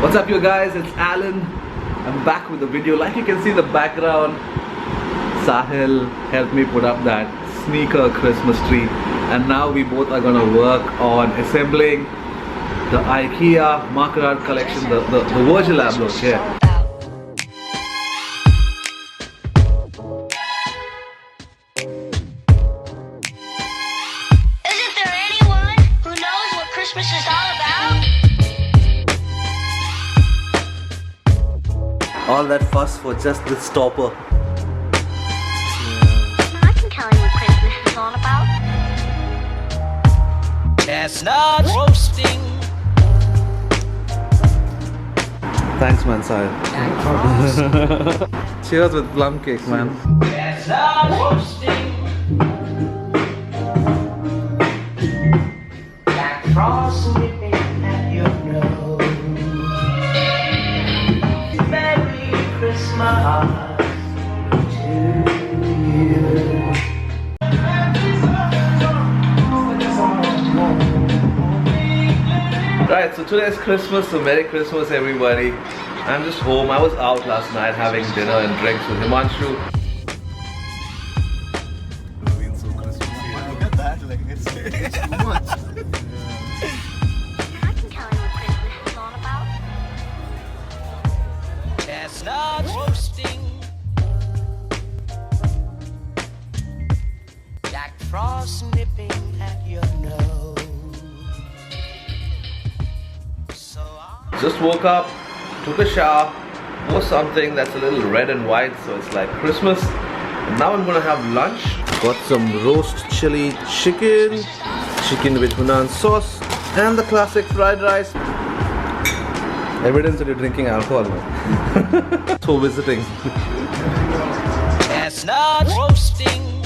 What's up you guys, it's Alan. I'm back with a video. Like you can see in the background, Sahil helped me put up that sneaker Christmas tree, and now we both are gonna work on assembling the Ikea market art collection, the Virgil look here. Isn't there anyone who knows what Christmas is all about? All that fuss for just this stopper. I can tell you what Christmas is all about. Chestnut roasting. Thanks man, Sahil. Cheers with plum cake, man. Chestnut roasting. Jack Frost nipping at your nose. Merry Christmas to you. Right, so today's Christmas, so Merry Christmas everybody. I'm just home. I was out last night having dinner and drinks with Himanshu. Look at that, like it's too much. I can tell you what Christmas is all about. Chestnut roasting. Jack Frost nipping at your nose. So Just woke up, took a shower, wore something that's a little red and white, so it's like Christmas. And now I'm gonna have lunch. Got some roast chili chicken, chicken with Hunan sauce, and the classic fried rice. Evidence that you're drinking alcohol, man. So visiting. chestnut roasting.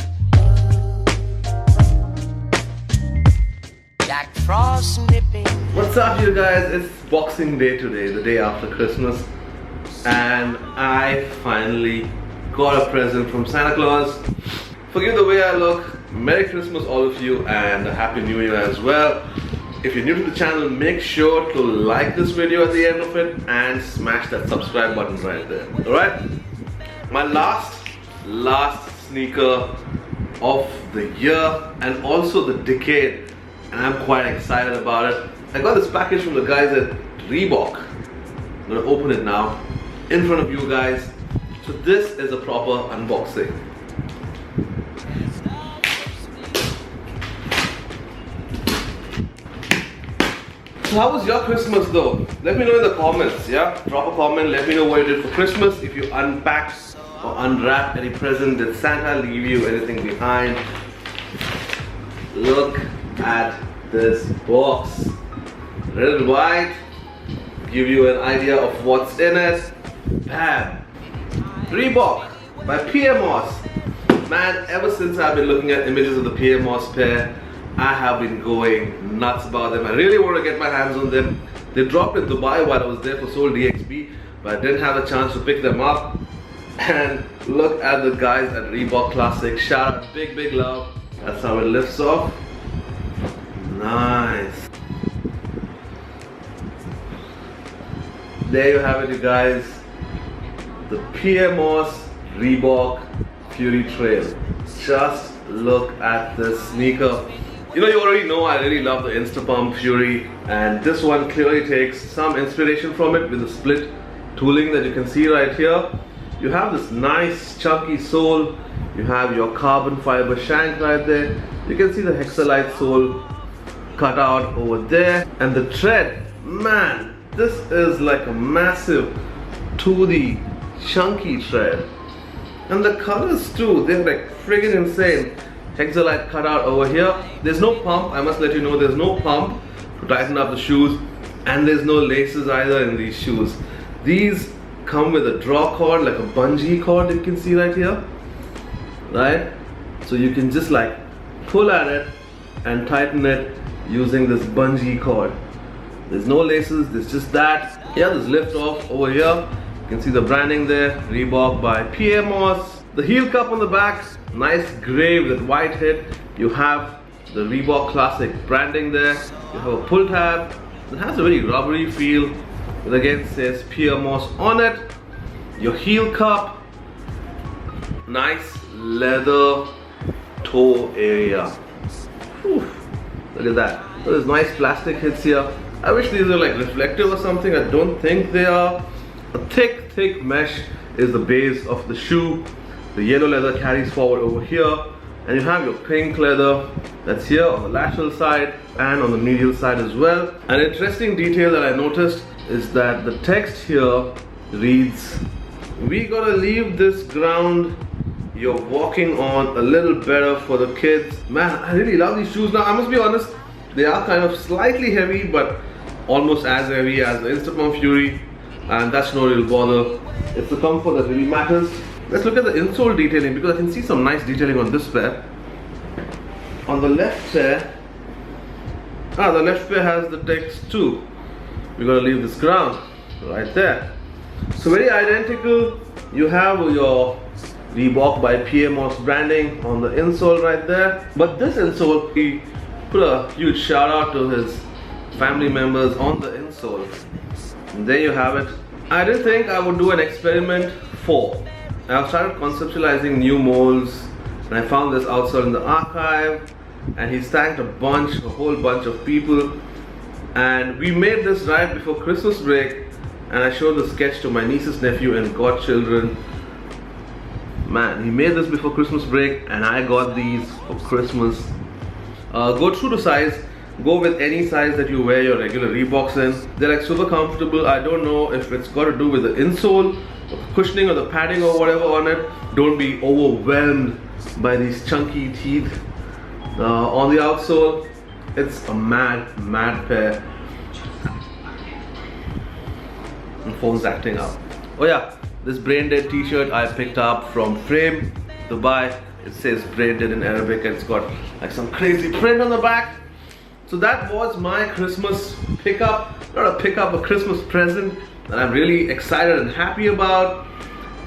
Jack Frost nipping. What's up you guys? It's Boxing Day today, the day after Christmas, and I finally got a present from Santa Claus. Forgive the way I look. Merry Christmas all of you, and a Happy New Year as well. If you're new to the channel, make sure to like this video at the end of it and smash that subscribe button right there. Alright? My last sneaker of the year and also the decade, and I'm quite excited about it. I got this package from the guys at Reebok. I'm gonna open it now in front of you guys. So this is a proper unboxing. So how was your Christmas though? Let me know in the comments, yeah? Drop a comment, let me know what you did for Christmas. If you unpacked or unwrapped any present, did Santa leave you anything behind? Look at this box. Red and white, give you an idea of what's in it. Bam! Reebok by Pyer. Man, ever since I've been looking at images of the Pyer pair, I have been going nuts about them. I really want to get my hands on them. They dropped in Dubai while I was there for Seoul DXB, but I didn't have a chance to pick them up. And look at the guys at Reebok Classic. Shout out, big love. That's how it lifts off. Nice. There you have it you guys. The Pyer Reebok Fury Trail. Just look at this sneaker. You know, you already know I really love the Instapump Fury, and this one clearly takes some inspiration from it with the split tooling that you can see right here. You have this nice chunky sole. You have your carbon fiber shank right there. You can see the hexalite sole cut out over there, and the tread, man, this is like a massive 2D chunky tread, and the colors too, they're like friggin' insane. Hexalite cut out over here. There's no pump, I must let you know, there's no pump to tighten up the shoes, and there's no laces either in these shoes. These come with a draw cord, like a bungee cord you can see right here, right? So you can just like pull at it and tighten it using this bungee cord. There's no laces, there's just that. Yeah, there's lift off over here. You can see the branding there, Reebok by Pyer. The heel cup on the back, nice gray with white hit. You have the Reebok Classic branding there. You have a pull tab. It has a very rubbery feel. It again says Pyer Moss on it. Your heel cup. Nice leather toe area. Whew. Look at that. There's nice plastic hits here. I wish these are like reflective or something. I don't think they are. A thick mesh is the base of the shoe. The yellow leather carries forward over here. And you have your pink leather that's here on the lateral side and on the medial side as well. An interesting detail that I noticed is that the text here reads, "We gotta leave this ground you're walking on a little better for the kids." Man, I really love these shoes. Now I must be honest, they are kind of slightly heavy, but almost as heavy as the Instapump Fury, and that's no real bother. It's the comfort that really matters. Let's look at the insole detailing, because I can see some nice detailing on this pair. On the left pair, the left pair has the text too. We're gonna leave this ground right there. So very identical. You have your Reebok by Pyer Moss branding on the insole right there. But this insole, he put a huge shout out to his family members on the insole. And there you have it. I didn't think I would do an experiment 4. I've started conceptualizing new molds, and I found this outside in the archive, and he's thanked a whole bunch of people, and we made this right before Christmas break, and I showed the sketch to my nieces, nephew and godchildren. Man, he made this before Christmas break, and I got these for Christmas. Go true to size. Go with any size that you wear your regular Reeboks in. They're like super comfortable. I don't know if it's got to do with the insole, or the cushioning or the padding or whatever on it. Don't be overwhelmed by these chunky teeth. On the outsole, it's a mad pair. And phone's acting up. Oh yeah, this brain dead t-shirt I picked up from Frame, Dubai. It says brain dead in Arabic, and it's got like some crazy print on the back. So that was my Christmas pickup. Not a pickup, a Christmas present that I'm really excited and happy about.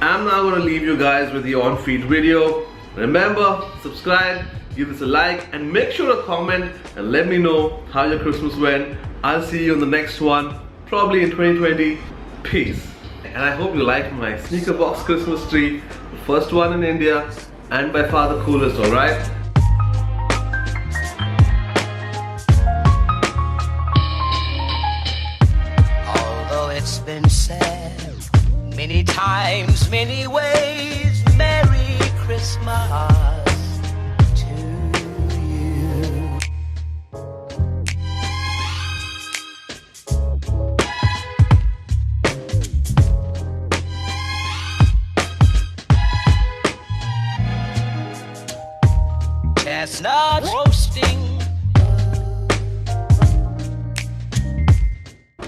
I'm now going to leave you guys with the on-feed video. Remember, subscribe, give this a like, and make sure to comment and let me know how your Christmas went. I'll see you in the next one, probably in 2020. Peace. And I hope you liked my sneaker box Christmas tree, the first one in India, and by far the coolest, alright? It's been said many times, many ways, Merry Christmas to you. Chestnut roasting.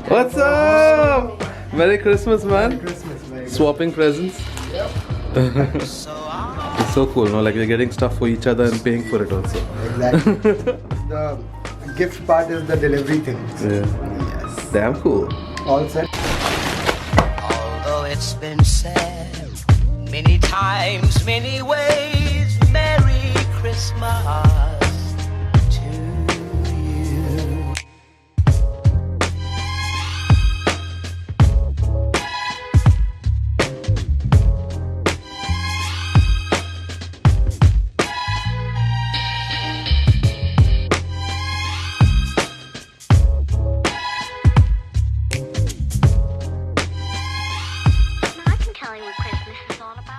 What's up? Merry Christmas, man. Merry Christmas, man. Swapping presents. Yep. It's so cool, no? Like you're getting stuff for each other and paying for it also. Exactly. The gift part is the delivery thing. Yeah. Yes. Damn cool. All set. Although it's been said many times, many ways, Merry Christmas to you. I can tell you what Christmas is all about.